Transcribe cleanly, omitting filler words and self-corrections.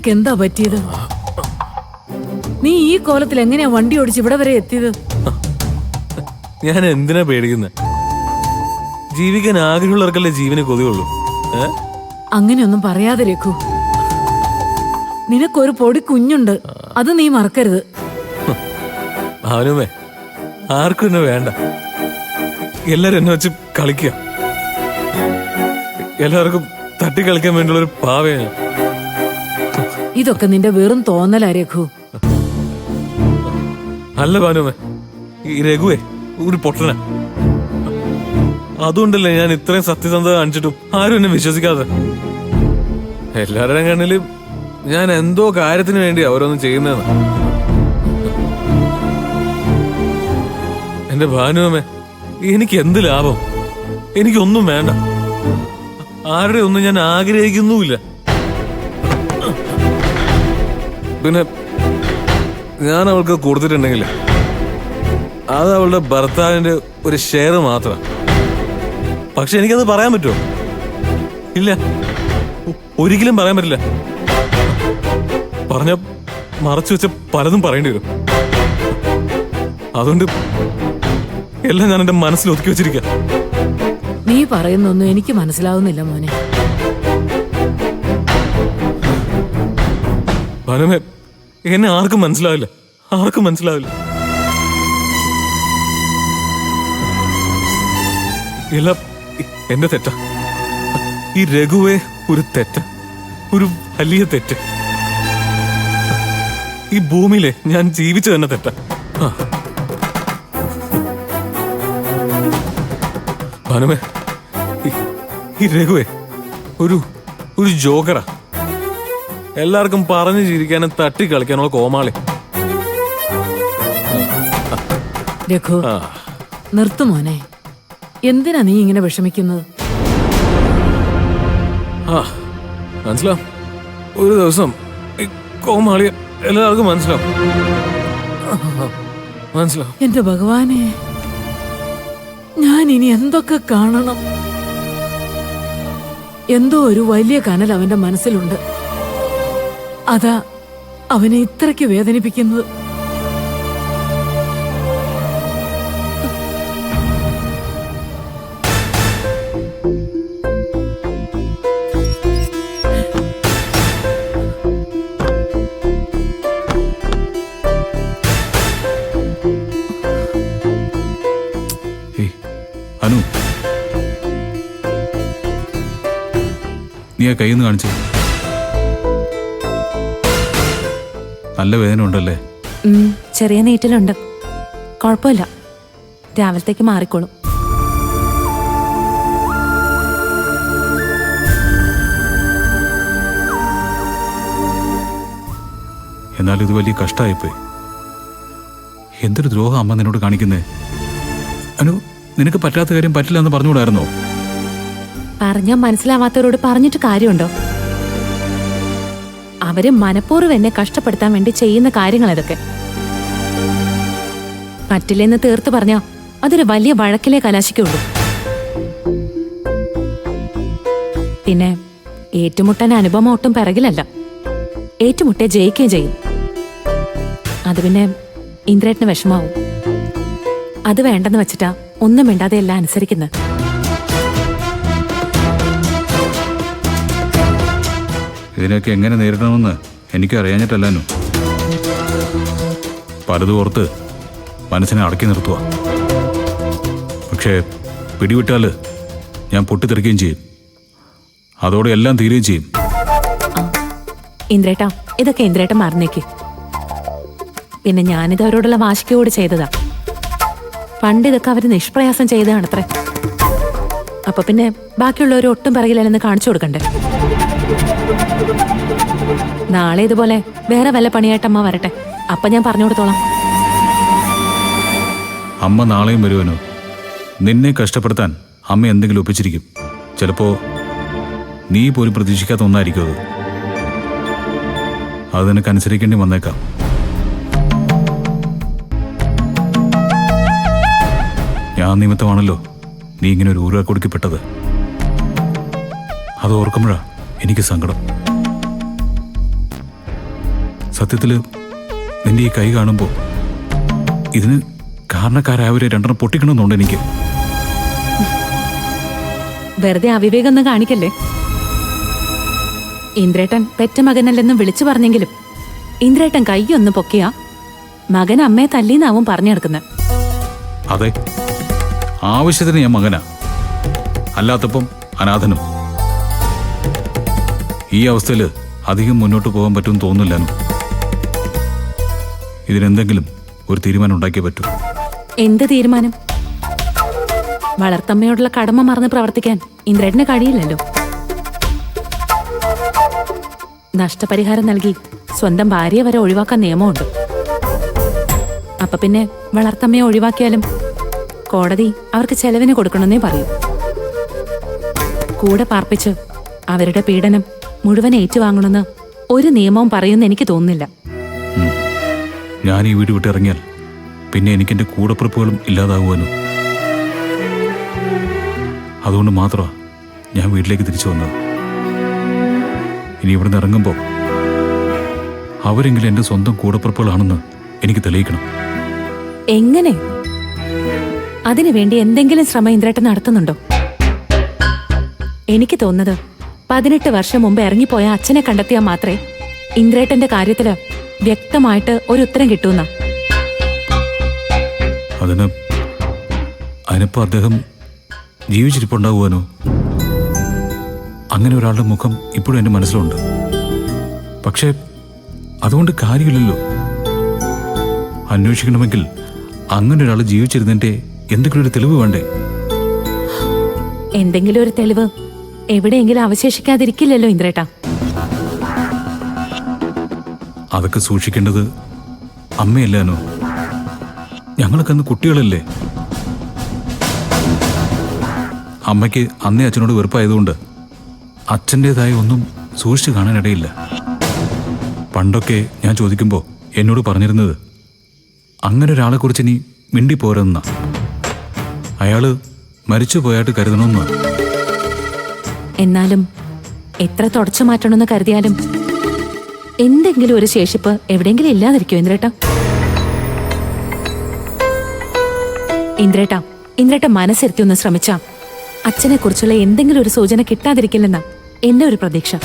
നിനക്ക് എന്താ പറ്റിയത്? നീ ഈ കോലത്തിൽ എങ്ങനെയാ വണ്ടി ഓടിച്ച് ഇവിടെ വരെ എത്തിയത്? ഞാൻ എന്തിനാ പേടിക്കുന്നത്? ജീവിക്കാൻ ആഗ്രഹമുള്ളവർക്കല്ലേ ജീവന് കൊതിയുള്ളൂ. അങ്ങനെയൊന്നും പറയാതെ രഘു. നിനക്കൊരു പൊടി കുഞ്ഞുണ്ട്, അത് നീ മറക്കരുത്. അവനുമേ ആർക്കും എന്നെ വേണ്ട. എല്ലാരും എന്നെ വെച്ച് കളിക്കുക. എല്ലാവർക്കും തട്ടിക്കളിക്കാൻ വേണ്ടിയുള്ള ഒരു പാവയാണ്. ഇതൊക്കെ നിന്റെ വെറും തോന്നലാ രഘു. അല്ല ഭാനുമേ, ഈ രഘുവേ ഒരു പൊട്ടന. അതുകൊണ്ടല്ലേ ഞാൻ ഇത്രയും സത്യസന്ധത കാണിച്ചിട്ടും ആരും എന്നെ വിശ്വസിക്കാതെ. എല്ലാവരുടെ കണ്ണിലും ഞാൻ എന്തോ കാര്യത്തിന് വേണ്ടി അവരൊന്നും ചെയ്യുന്നതെന്ന്. എന്റെ ഭാനുമേ, എനിക്ക് എന്ത് ലാഭം? എനിക്കൊന്നും വേണ്ട. ആരുടെ ഒന്നും ഞാൻ ആഗ്രഹിക്കുന്നുമില്ല. പിന്നെ ഞാൻ അവൾക്ക് കൊടുത്തിട്ടുണ്ടെങ്കിൽ അത് അവളുടെ ഭർത്താവിന്റെ ഒരു ഷെയർ മാത്രം. പക്ഷെ എനിക്കത് പറയാൻ പറ്റുമോ? ഇല്ല, ഒരിക്കലും പറയാൻ പറ്റില്ല. പറഞ്ഞ മറച്ചു വെച്ച പലതും പറയേണ്ടി വരും. അതുകൊണ്ട് എല്ലാം ഞാൻ എന്റെ മനസ്സിൽ ഒതുക്കി വെച്ചിരിക്കാം. നീ പറയുന്നൊന്നും എനിക്ക് മനസ്സിലാവുന്നില്ല മോനെ. ഭാനുമേ, എന്നെ ആർക്കും മനസ്സിലാവില്ല, ആർക്കും മനസ്സിലാവില്ല. എല്ലാം എന്റെ തെറ്റാ. ഈ രഘുവേ ഒരു തെറ്റ, ഒരു വലിയ തെറ്റ്. ഈ ഭൂമിയിലെ ഞാൻ ജീവിച്ചു തന്നെ തെറ്റ. ഭാനുമേ, ഈ രഘുവേ ഒരു ജോക്കറാ. എല്ലാവർക്കും പറഞ്ഞു ചിരിക്കാനും തട്ടി കളിക്കാനുള്ള കോമാളി. രഘു, നിർത്തു മോനെ. എന്തിനാ നീ ഇങ്ങനെ വിഷമിക്കുന്നത്? മനസ്സിലാവും. ഒരു ദിവസം ഈ കോമാളി എല്ലാവർക്കും മനസ്സിലാവും. മനസ്സിലാവും. എന്റെ ഭഗവാനെ, ഞാൻ ഇനി എന്തൊക്കെ കാണണം? എന്തോ ഒരു വലിയ കനൽ അവന്റെ മനസ്സിലുണ്ട്. അതാ അവനെ ഇത്രയ്ക്ക് വേദനിപ്പിക്കുന്നത്. അനു, നീ ആ കൈന്ന് കാണിച്ചു. നല്ല വേദന ഉണ്ടല്ലേ? ചെറിയ നീറ്റലുണ്ട്. കുഴപ്പമില്ല, രാവിലത്തേക്ക് മാറിക്കോളും. എന്നാൽ ഇത് വലിയ കഷ്ടമായിപ്പോയി. എന്തൊരു ദ്രോഹം അമ്മ നിന്നോട് കാണിക്കുന്നേ. അനു, നിനക്ക് പറ്റാത്ത കാര്യം പറ്റില്ല എന്ന് പറഞ്ഞുകൂടായിരുന്നോ? പറഞ്ഞാൽ മനസ്സിലാവാത്തവരോട് പറഞ്ഞിട്ട് കാര്യമുണ്ടോ? അവര് മനഃപൂർവ്വം എന്നെ കഷ്ടപ്പെടുത്താൻ വേണ്ടി ചെയ്യുന്ന കാര്യങ്ങൾ ഇതൊക്കെ. പറ്റില്ലെന്ന് തീർത്ത് പറഞ്ഞാ അതൊരു വലിയ വഴക്കിലേ കലാശിക്കുള്ളൂ. പിന്നെ ഏറ്റുമുട്ടാൻ അനുപമ ഒട്ടും പിറകിലല്ല. ഏറ്റുമുട്ടേ ജയിക്കുകയും ചെയ്യും. അത് പിന്നെ ഇന്ദ്രേട്ടന് വിഷമാവും. അത് വേണ്ടെന്ന് വെച്ചിട്ടാ ഒന്നും മിണ്ടാതെ എല്ലാം അനുസരിക്കുന്നത്. ഇതിനൊക്കെ എങ്ങനെ നേരിടണമെന്ന് എനിക്ക് അറിയാഞ്ഞിട്ടല്ലാനു. പലതും ഓർത്ത് മനസ്സിനെ അടക്കി നിർത്തുക. പക്ഷേ പിടിവിട്ടാൽ ഞാൻ പൊട്ടിത്തെറിക്കുകയും ചെയ്യും. അതോടെ എല്ലാം തീരുകയും ചെയ്യും. ഇന്ദ്രേട്ടാ, ഇതൊക്കെ ഇന്ദ്രേട്ടൻ മറന്നേക്ക്. പിന്നെ ഞാനിത് അവരോടുള്ള വാശിക്കോട് ചെയ്തതാ. പണ്ട് ഇതൊക്കെ അവര് നിഷ്പ്രയാസം ചെയ്തതാണത്രേ. അപ്പൊ പിന്നെ ബാക്കിയുള്ളവർ ഒട്ടും പിറകിലല്ലെന്ന് കാണിച്ചു കൊടുക്കണ്ടേ? നാളെ ഇതുപോലെ വേറെ വല്ല പണിയായിട്ട് അമ്മ വരട്ടെ, അപ്പൊ ഞാൻ പറഞ്ഞു കൊടുത്തോളാം. അമ്മ നാളെയും വരുവനോ? നിന്നെ കഷ്ടപ്പെടുത്താൻ അമ്മ എന്തെങ്കിലും ഒപ്പിച്ചിരിക്കും. ചിലപ്പോ നീ പോലും പ്രതീക്ഷിക്കാത്ത ഒന്നായിരിക്കും അത്. അത് നിനക്ക് അനുസരിക്കേണ്ടി വന്നേക്കാം. ഞാൻ നിമിത്തമാണല്ലോ നീ ഇങ്ങനെ ഒരു ഊരാക്കൊടുക്കിപ്പെട്ടത്. അത് ഓർക്കുമ്പോഴാ എനിക്ക് സങ്കടം. സത്യത്തില് നിന്റെ ഈ കൈ കാണുമ്പോൾ ഇതിന് കാരണക്കാരായവരെ രണ്ടെണ്ണം പൊട്ടിക്കണമെന്നുണ്ട് എനിക്ക്. വെറുതെ അവിവേകൊന്നും കാണിക്കല്ലേ. ഇന്ദ്രേട്ടൻ പെറ്റ മകനല്ലെന്നും വിളിച്ചു പറഞ്ഞെങ്കിലും ഇന്ദ്രേട്ടൻ കൈയൊന്ന് പൊക്കിയാ മകൻ അമ്മയെ തല്ലീന്നാവും പറഞ്ഞെടുക്കുന്നത്. അതെ, ആവശ്യത്തിന് ഞാൻ മകനാ, അല്ലാത്തപ്പം അനാഥനും. ഈ അവസ്ഥയിൽ അധികം മുന്നോട്ട് പോകാൻ പറ്റുമെന്ന് തോന്നുന്നില്ല. ഇതിനെന്തെങ്കിലും ഒരു തീരുമാനം ഉണ്ടാക്കിയേ പറ്റൂ. എന്ത് തീരുമാനം? വളർത്തമ്മയോടുള്ള കടമ മറന്ന് പ്രവർത്തിക്കാൻ ഇന്ദ്രേട്ടന് കഴിയില്ലല്ലോ. നഷ്ടപരിഹാരം നൽകി സ്വന്തം ഭാര്യയെ വരെ ഒഴിവാക്കാൻ നിയമമുണ്ട്. അപ്പൊ പിന്നെ വളർത്തമ്മയെ ഒഴിവാക്കിയാലും കോടതി അവർക്ക് ചെലവിന് കൊടുക്കണമെന്നേ പറയൂ. കൂടെ പാർപ്പിച്ച് അവരുടെ പീഡനം മുഴുവൻ ഏറ്റുവാങ്ങണമെന്ന് ഒരു നിയമവും പറയുമെന്ന് എനിക്ക് തോന്നുന്നില്ല. ഞാൻ ഈ വീട് വിട്ടിറങ്ങിയാൽ പിന്നെ എനിക്കെന്റെ കൂടപ്പിറപ്പുകളും ഇല്ലാതാകുവാനും. അതുകൊണ്ട് മാത്രമാ ഞാൻ വീട്ടിലേക്ക് തിരിച്ചു വന്നത്. ഇനി ഇവിടുന്ന് ഇറങ്ങുമ്പോൾ അവരെങ്കിലും എന്റെ സ്വന്തം കൂടപ്പിറപ്പുകളാണെന്ന് എനിക്ക് തെളിയിക്കണം. എങ്ങനെ? അതിനുവേണ്ടി എന്തെങ്കിലും ശ്രമം ഇന്ദ്രേട്ടൻ നടത്തുന്നുണ്ടോ? എനിക്ക് തോന്നുന്നത് 18 വർഷം മുമ്പ് ഇറങ്ങിപ്പോയ അച്ഛനെ കണ്ടെത്തിയാൽ മാത്രമേ ഇന്ദ്രേട്ടന്റെ കാര്യത്തില് വ്യക്തമായിട്ട് ഒരു ഉത്തരം കിട്ടൂന്ന. അതിനിപ്പോ അദ്ദേഹം ജീവിച്ചിരിപ്പുണ്ടാകുവാനോ? അങ്ങനെ ഒരാളുടെ മുഖം ഇപ്പോഴും എന്റെ മനസ്സിലുണ്ട്. പക്ഷേ അതുകൊണ്ട് കാര്യമില്ലല്ലോ. അന്വേഷിക്കണമെങ്കിൽ അങ്ങനെ ഒരാൾ ജീവിച്ചിരുന്നതിന്റെ എന്തെങ്കിലും ഒരു തെളിവ് വേണ്ടേ? എന്തെങ്കിലും ഒരു തെളിവ് എവിടെയെങ്കിലും അവശേഷിക്കാതിരിക്കില്ലല്ലോ ഇന്ദ്രേട്ട. അതൊക്കെ സൂക്ഷിക്കേണ്ടത് അമ്മയല്ലാനോ? ഞങ്ങളൊക്കെ അന്ന് കുട്ടികളല്ലേ. അമ്മയ്ക്ക് അന്നേ അച്ഛനോട് വെറുപ്പായതുകൊണ്ട് അച്ഛൻ്റെതായ ഒന്നും സൂക്ഷിച്ചു കാണാനിടയില്ല. പണ്ടൊക്കെ ഞാൻ ചോദിക്കുമ്പോൾ എന്നോട് പറഞ്ഞിരുന്നത് അങ്ങനെ ഒരാളെക്കുറിച്ച് നീ മിണ്ടിപ്പോരെന്നാ. അയാള് മരിച്ചു പോയായിട്ട് കരുതണമെന്നാ. എന്നാലും എത്ര തുടച്ചു മാറ്റണമെന്ന് കരുതിയാലും എന്തെങ്കിലും ഒരു ശേഷിപ്പ് എവിടെയെങ്കിലും ഇല്ലാതിരിക്കോ ഇന്ദ്രേട്ട? ഇന്ദ്രേട്ട മനസ്സിരുത്തി ഒന്ന് ശ്രമിച്ചാ അച്ഛനെ കുറിച്ചുള്ള എന്തെങ്കിലും ഒരു സൂചന കിട്ടാതിരിക്കില്ലെന്നാ എന്റെ ഒരു പ്രതീക്ഷ.